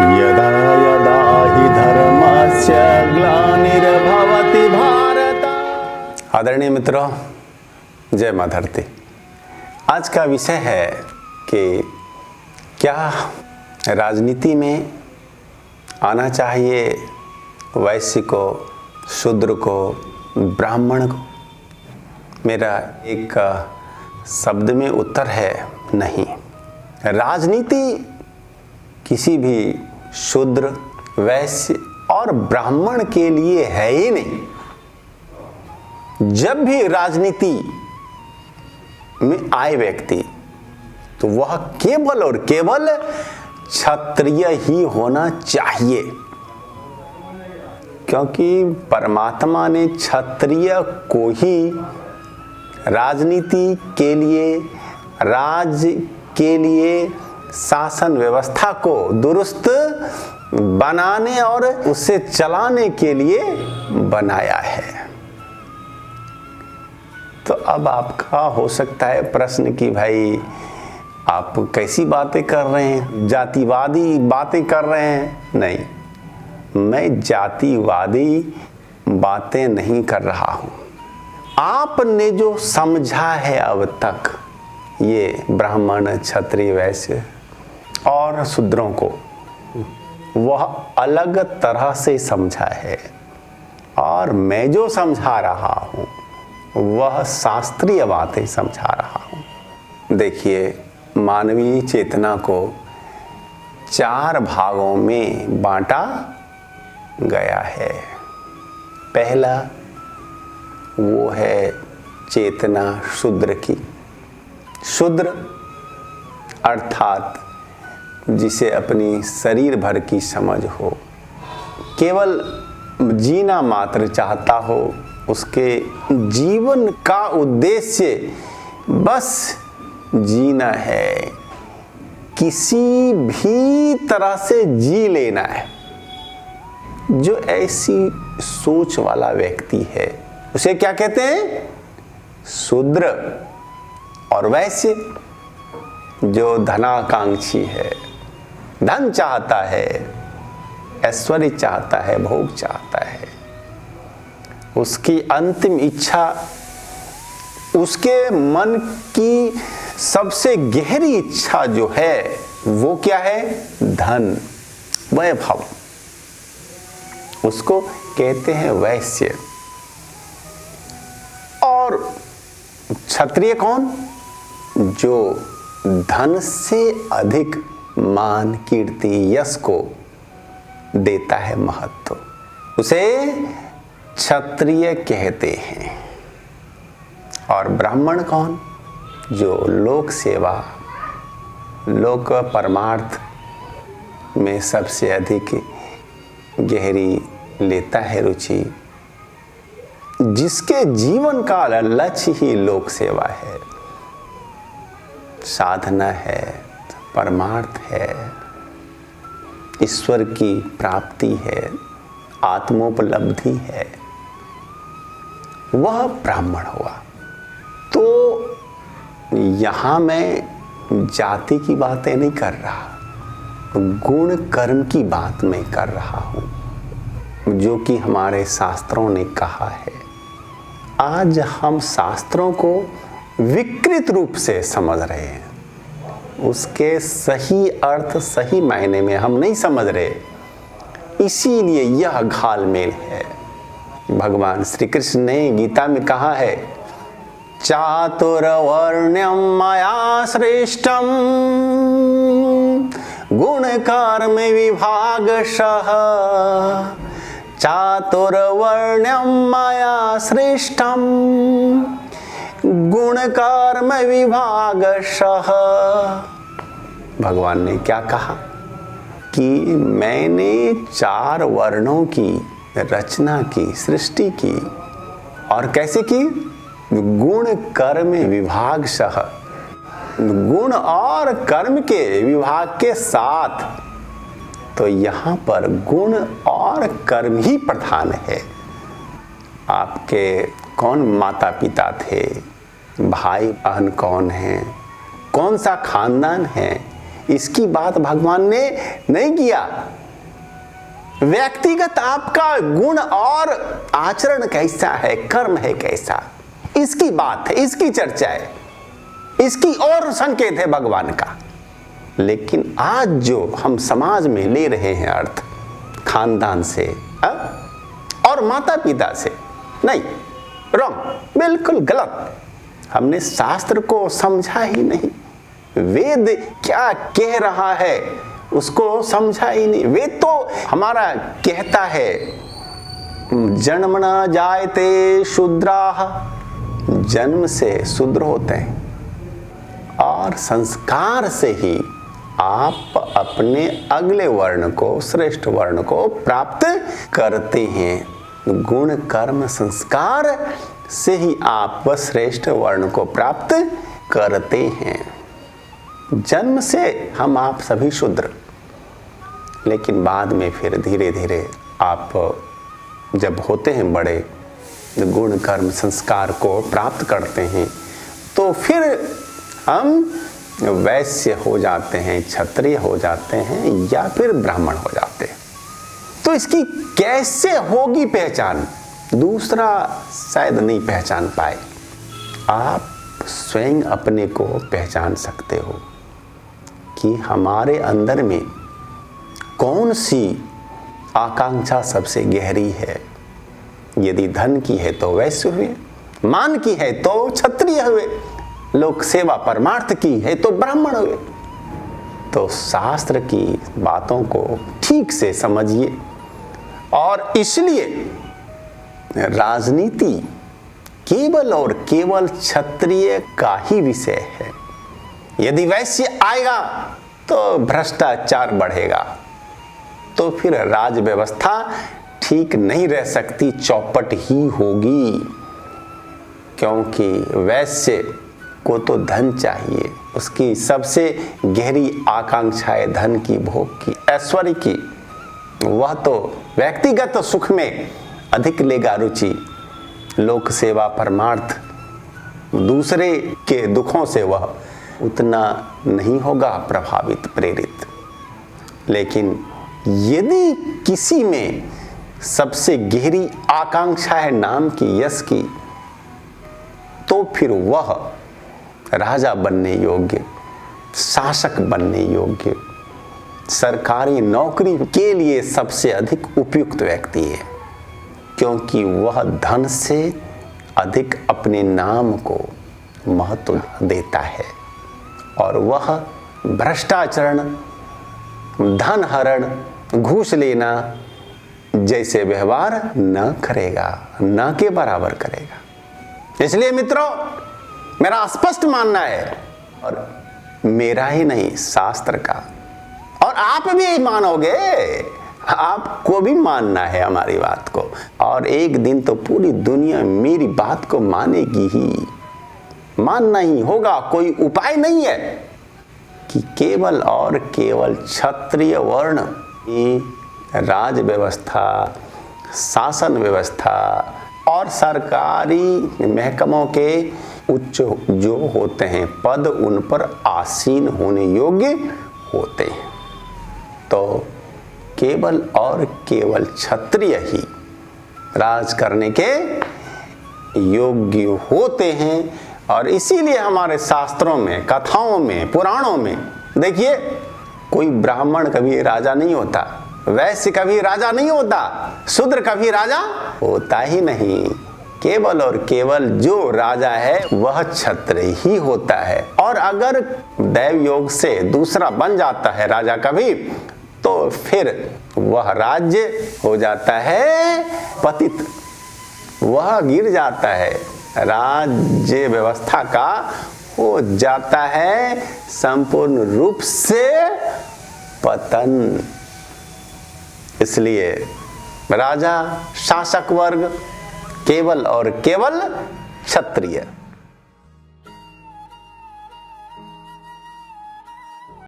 यदा यदा हि धर्मस्य ग्लानिर्भवति भारत। आदरणीय मित्रों, जय मां धरती। आज का विषय है कि क्या राजनीति में आना चाहिए वैश्य को, शूद्र को, ब्राह्मण को। मेरा एक शब्द में उत्तर है नहीं। राजनीति किसी भी शूद्र, वैश्य और ब्राह्मण के लिए है ही नहीं। जब भी राजनीति में आए व्यक्ति तो वह केवल और केवल क्षत्रिय ही होना चाहिए, क्योंकि परमात्मा ने क्षत्रिय को ही राजनीति के लिए, राज्य के लिए, शासन व्यवस्था को दुरुस्त बनाने और उसे चलाने के लिए बनाया है। तो अब आपका हो सकता है प्रश्न कि भाई आप कैसी बातें कर रहे हैं, जातिवादी बातें कर रहे हैं। नहीं, मैं जातिवादी बातें नहीं कर रहा हूं। आपने जो समझा है अब तक ये ब्राह्मण, क्षत्रिय, वैश्य और शूद्रों को, वह अलग तरह से समझा है, और मैं जो समझा रहा हूं वह शास्त्रीय बातें समझा रहा हूं। देखिए, मानवीय चेतना को 4 भागों में बांटा गया है। पहला वो है चेतना शूद्र की। शूद्र अर्थात जिसे अपनी शरीर भर की समझ हो, केवल जीना मात्र चाहता हो, उसके जीवन का उद्देश्य बस जीना है, किसी भी तरह से जी लेना है। जो ऐसी सोच वाला व्यक्ति है उसे क्या कहते हैं? शूद्र। और वैश्य जो धनाकांक्षी है, धन चाहता है, ऐश्वर्य चाहता है, भोग चाहता है, उसकी अंतिम इच्छा, उसके मन की सबसे गहरी इच्छा जो है वो क्या है? धन, वैभव। उसको कहते हैं वैश्य। और क्षत्रिय कौन? जो धन से अधिक मान, कीर्ति, यश को देता है महत्व, उसे क्षत्रिय कहते हैं। और ब्राह्मण कौन? जो लोक सेवा, लोक परमार्थ में सबसे अधिक गहरी लेता है रुचि, जिसके जीवन का लक्ष्य ही लोक सेवा है, साधना है, परमार्थ है, ईश्वर की प्राप्ति है, आत्मोपलब्धि है, वह ब्राह्मण हुआ। तो यहां मैं जाति की बातें नहीं कर रहा, गुण कर्म की बात मैं कर रहा हूं, जो कि हमारे शास्त्रों ने कहा है। आज हम शास्त्रों को विकृत रूप से समझ रहे हैं, उसके सही अर्थ, सही मायने में हम नहीं समझ रहे, इसीलिए यह घालमेल है। भगवान श्री कृष्ण ने गीता में कहा है, चातुर्वर्ण्यम मया सृष्टम गुण कर्म विभागशः। चातुर्वर्ण्यम मया सृष्टम गुण कर्म विभागशः। भगवान ने क्या कहा कि मैंने 4 वर्णों की रचना की, सृष्टि की, और कैसे की? गुण कर्म विभागशः, गुण और कर्म के विभाग के साथ। तो यहाँ पर गुण और कर्म ही प्रधान है। आपके कौन माता पिता थे, भाई बहन कौन हैं, कौन सा खानदान है, इसकी बात भगवान ने नहीं किया। व्यक्तिगत आपका गुण और आचरण कैसा है, कर्म है कैसा, इसकी बात है, इसकी चर्चा है, इसकी और संकेत है भगवान का। लेकिन आज जो हम समाज में ले रहे हैं अर्थ, खानदान से और माता पिता से, नहीं, रॉन्ग, बिल्कुल गलत। हमने शास्त्र को समझा ही नहीं, वेद क्या कह रहा है उसको समझा ही नहीं। वेद तो हमारा कहता है जन्मना जायते शूद्राः, जन्म से शूद्र होते हैं और संस्कार से ही आप अपने अगले वर्ण को, श्रेष्ठ वर्ण को प्राप्त करते हैं। गुण कर्म संस्कार से ही आप श्रेष्ठ वर्ण को प्राप्त करते हैं। जन्म से हम आप सभी शूद्र, लेकिन बाद में फिर धीरे धीरे आप जब होते हैं बड़े, गुण कर्म संस्कार को प्राप्त करते हैं, तो फिर हम वैश्य हो जाते हैं, क्षत्रिय हो जाते हैं या फिर ब्राह्मण हो जाते हैं। तो इसकी कैसे होगी पहचान, दूसरा शायद नहीं पहचान पाए। आप स्वयं अपने को पहचान सकते हो कि हमारे अंदर में कौन सी आकांक्षा सबसे गहरी है। यदि धन की है तो वैश्य हुए, मान की है तो क्षत्रिय हुए, लोक सेवा परमार्थ की है तो ब्राह्मण हुए। तो शास्त्र की बातों को ठीक से समझिए। और इसलिए राजनीति केवल और केवल क्षत्रिय का ही विषय है। यदि वैश्य आएगा तो भ्रष्टाचार बढ़ेगा, तो फिर राज व्यवस्था ठीक नहीं रह सकती, चौपट ही होगी। क्योंकि वैश्य को तो धन चाहिए, उसकी सबसे गहरी आकांक्षा है धन की, भोग की, ऐश्वर्य की। वह तो व्यक्तिगत सुख में अधिक लेगा रुचि, लोक सेवा परमार्थ, दूसरे के दुखों से वह उतना नहीं होगा प्रभावित, प्रेरित। लेकिन यदि किसी में सबसे गहरी आकांक्षा है नाम की, यश की, तो फिर वह राजा बनने योग्य, शासक बनने योग्य, सरकारी नौकरी के लिए सबसे अधिक उपयुक्त व्यक्ति है। क्योंकि वह धन से अधिक अपने नाम को महत्व देता है और वह भ्रष्टाचरण, धन हरण, घूस लेना जैसे व्यवहार न करेगा, न के बराबर करेगा। इसलिए मित्रों, मेरा स्पष्ट मानना है, और मेरा ही नहीं शास्त्र का, और आप भी मानोगे, आपको भी मानना है हमारी बात को। और एक दिन तो पूरी दुनिया मेरी बात को मानेगी ही, मानना ही होगा, कोई उपाय नहीं है कि केवल और केवल क्षत्रिय वर्ण की राज व्यवस्था, शासन व्यवस्था और सरकारी महकमों के उच्च जो होते हैं पद, उन पर आसीन होने योग्य होते हैं। तो केवल और केवल क्षत्रिय ही राज करने के योग्य होते हैं। और इसीलिए हमारे शास्त्रों में, कथाओं में, पुराणों में देखिए, कोई ब्राह्मण कभी राजा नहीं होता, वैश्य कभी राजा नहीं होता, शूद्र कभी राजा होता ही नहीं। केवल और केवल जो राजा है वह क्षत्रिय ही होता है। और अगर दैव योग से दूसरा बन जाता है राजा कभी, तो फिर वह राज्य हो जाता है पतित, वह गिर जाता है, राज्य व्यवस्था का हो जाता है संपूर्ण रूप से पतन। इसलिए राजा, शासक वर्ग केवल और केवल क्षत्रिय।